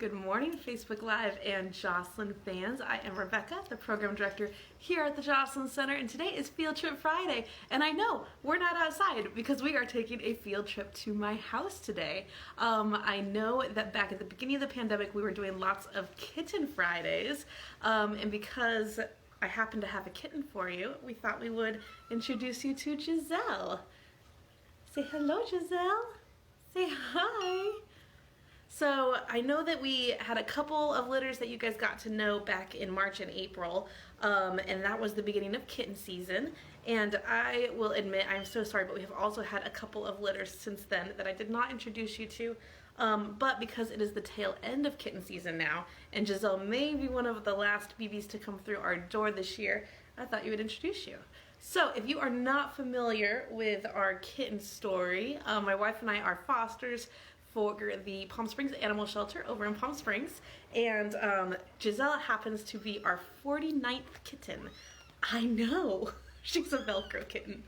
Good morning, Facebook Live and Joslyn fans. I am Rebecca, the program director here at the Joslyn Center, and today is Field Trip Friday. And I know we're not outside because we are taking a field trip to my house today. I know that back at the beginning of the pandemic, we were doing lots of Kitten Fridays, and because I happen to have a kitten for you, we thought we would introduce you to Giselle. Say hello, Giselle. Say hi. So I know that we had a couple of litters that you guys got to know back in March and April, and that was the beginning of kitten season. And I will admit, I'm so sorry, but we have also had a couple of litters since then that I did not introduce you to. But because it is the tail end of kitten season now, and Giselle may be one of the last BBs to come through our door this year, I thought you would introduce you. So if you are not familiar with our kitten story, my wife and I are fosters for the Palm Springs Animal Shelter over in Palm Springs, and Giselle happens to be our 49th kitten. I know, she's a Velcro kitten.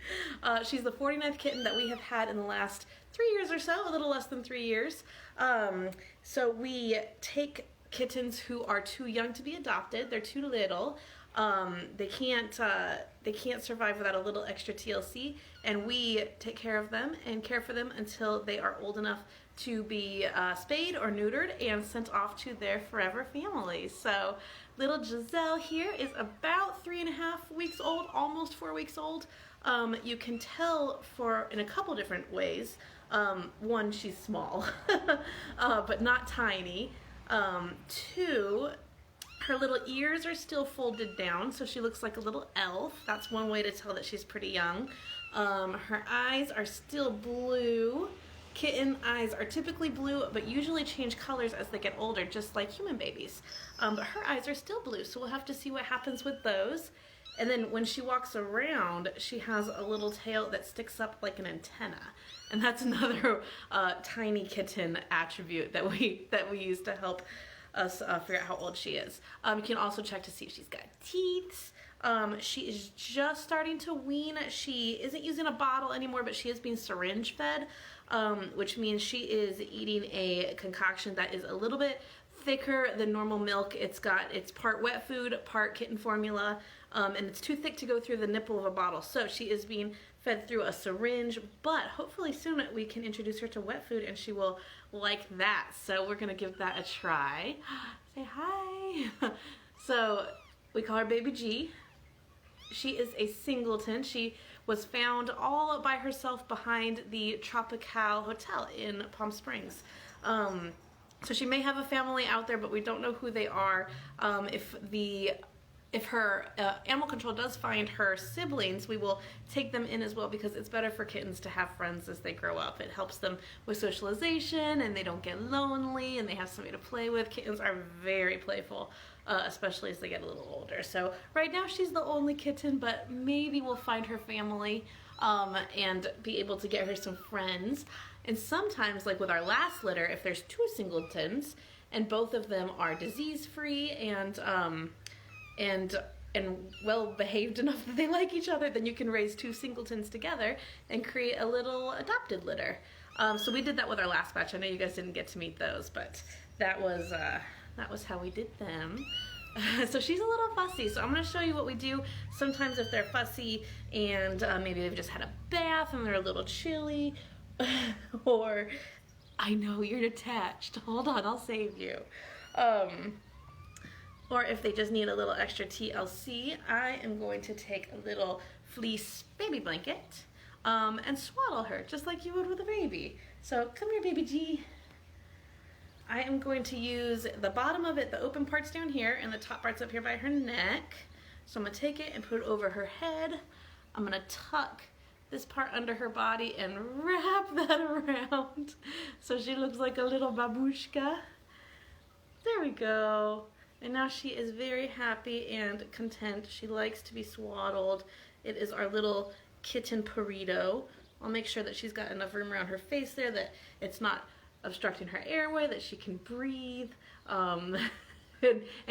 She's the 49th kitten that we have had in the last 3 years or so, a little less than 3 years. So we take kittens who are too young to be adopted. They're too little. They can't survive without a little extra TLC, and we take care of them and care for them until they are old enough to be spayed or neutered and sent off to their forever families. So little Giselle here is about 3.5 weeks old, almost 4 weeks old. You can tell in a couple different ways. One, she's small, but not tiny. Two, her little ears are still folded down, so she looks like a little elf. That's one way to tell that she's pretty young. Her eyes are still blue. Kitten eyes are typically blue, but usually change colors as they get older, just like human babies. But her eyes are still blue, so we'll have to see what happens with those. And then when she walks around, she has a little tail that sticks up like an antenna. And that's another tiny kitten attribute that we use to help us figure out how old she is. You can also check to see if she's got teeth. She is just starting to wean. She isn't using a bottle anymore, but she is being syringe fed, which means she is eating a concoction that is a little bit thicker than normal milk. It's part wet food, part kitten formula, and it's too thick to go through the nipple of a bottle. So she is being fed through a syringe, but hopefully soon we can introduce her to wet food and she will like that. So we're gonna give that a try. Say hi. So we call her Baby G. She is a singleton. She was found all by herself behind the Tropical Hotel in Palm Springs. So she may have a family out there, but we don't know who they are. If her animal control does find her siblings, we will take them in as well, because it's better for kittens to have friends as they grow up. It helps them with socialization, and they don't get lonely, and they have somebody to play with. Kittens are very playful, especially as they get a little older. So right now she's the only kitten, but maybe we'll find her family and be able to get her some friends. And sometimes, like with our last litter, if there's 2 singletons and both of them are disease-free and well behaved enough that they like each other, then you can raise 2 singletons together and create a little adopted litter. So we did that with our last batch. I know you guys didn't get to meet those, but that was how we did them. So she's a little fussy, so I'm going to show you what we do sometimes if they're fussy and maybe they've just had a bath and they're a little chilly, or I know you're attached, hold on, I'll save you. Or if they just need a little extra TLC, I am going to take a little fleece baby blanket and swaddle her just like you would with a baby. So come here, Baby G. I am going to use the bottom of it, the open parts down here, and the top parts up here by her neck. So I'm going to take it and put it over her head. I'm going to tuck this part under her body and wrap that around so she looks like a little babushka. There we go. And now she is very happy and content. She likes to be swaddled. It is our little kitten burrito. I'll make sure that she's got enough room around her face there, that it's not obstructing her airway, that she can breathe, and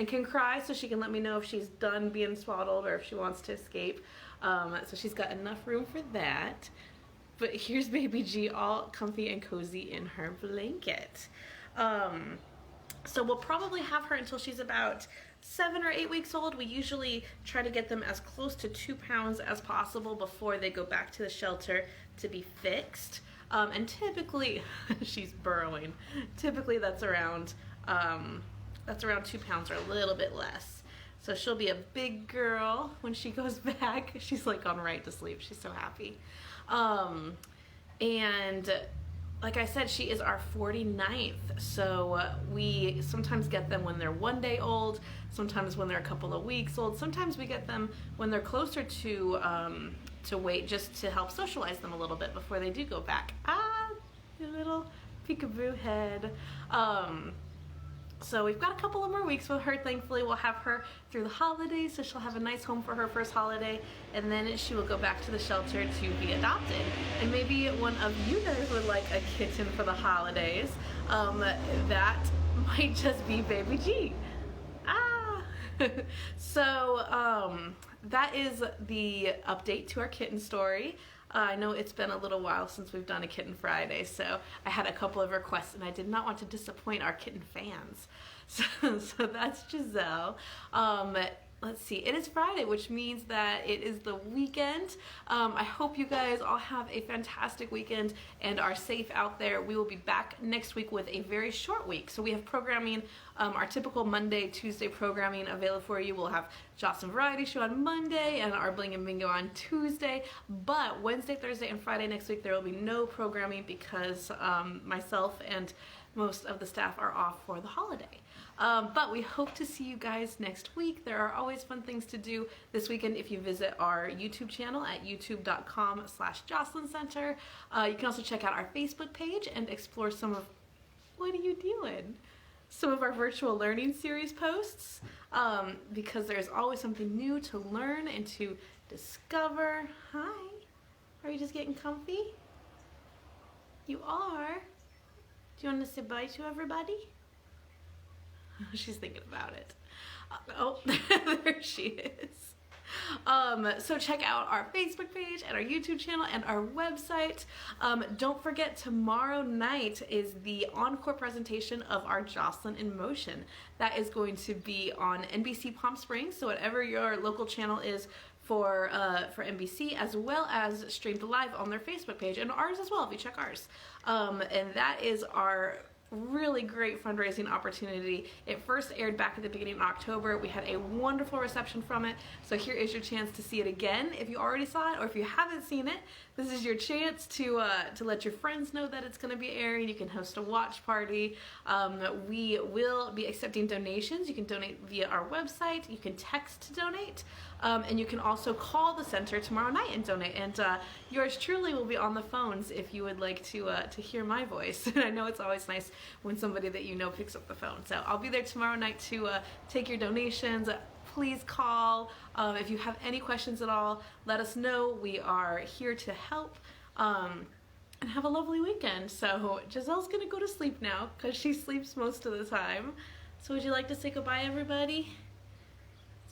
can cry, so she can let me know if she's done being swaddled or if she wants to escape. So she's got enough room for that. But here's Baby G all comfy and cozy in her blanket. So we'll probably have her until she's about 7 or 8 weeks old. We usually try to get them as close to 2 pounds as possible before they go back to the shelter to be fixed. And typically, she's burrowing. Typically that's around 2 pounds or a little bit less. So she'll be a big girl when she goes back. She's like gone right to sleep. She's so happy. And like I said, she is our 49th. So we sometimes get them when they're 1 day old, sometimes when they're a couple of weeks old. Sometimes we get them when they're closer to weight, just to help socialize them a little bit before they do go back. Ah, your little peekaboo head. So we've got a couple of more weeks with her. Thankfully, we'll have her through the holidays, so she'll have a nice home for her first holiday, and then she will go back to the shelter to be adopted. And maybe one of you guys would like a kitten for the holidays. That might just be Baby G. Ah! So that is the update to our kitten story. I know it's been a little while since we've done a Kitten Friday, so I had a couple of requests and I did not want to disappoint our kitten fans. So that's Giselle. Let's see, it is Friday, which means that it is the weekend. I hope you guys all have a fantastic weekend and are safe out there. We will be back next week with a very short week. So we have programming, our typical Monday, Tuesday programming available for you. We'll have Joslyn Variety Show on Monday and our Bling and Bingo on Tuesday. But Wednesday, Thursday, and Friday next week, there will be no programming because myself and most of the staff are off for the holiday. But we hope to see you guys next week. There are always fun things to do this weekend if you visit our YouTube channel at youtube.com/Joslyn Center. You can also check out our Facebook page and explore some of, what are you doing? Some of our virtual learning series posts, because there's always something new to learn and to discover. Hi, are you just getting comfy? You are? Do you want to say bye to everybody? She's thinking about it. Oh, there she is. So check out our Facebook page and our YouTube channel and our website. Don't forget, tomorrow night is the encore presentation of our Joslyn in Motion. That is going to be on NBC Palm Springs, so whatever your local channel is for NBC, as well as streamed live on their Facebook page, and ours as well if you check ours. And that is our really great fundraising opportunity. It first aired back at the beginning of October. We had a wonderful reception from it, so here is your chance to see it again. If you already saw it, or if you haven't seen it, this is your chance to let your friends know that it's going to be airing. You can host a watch party. We will be accepting donations. You can donate via our website. You can text to donate. And you can also call the center tomorrow night and donate. And yours truly will be on the phones if you would like to hear my voice. And I know it's always nice when somebody that you know picks up the phone. So I'll be there tomorrow night to take your donations. Please call. If you have any questions at all, let us know. We are here to help. And have a lovely weekend. So Giselle's gonna go to sleep now because she sleeps most of the time. So would you like to say goodbye, everybody?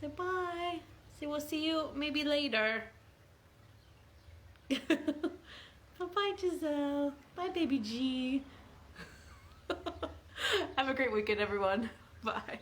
Say bye. Say we'll see you maybe later. Bye-bye, Giselle. Bye, Baby G. Have a great weekend, everyone. Bye.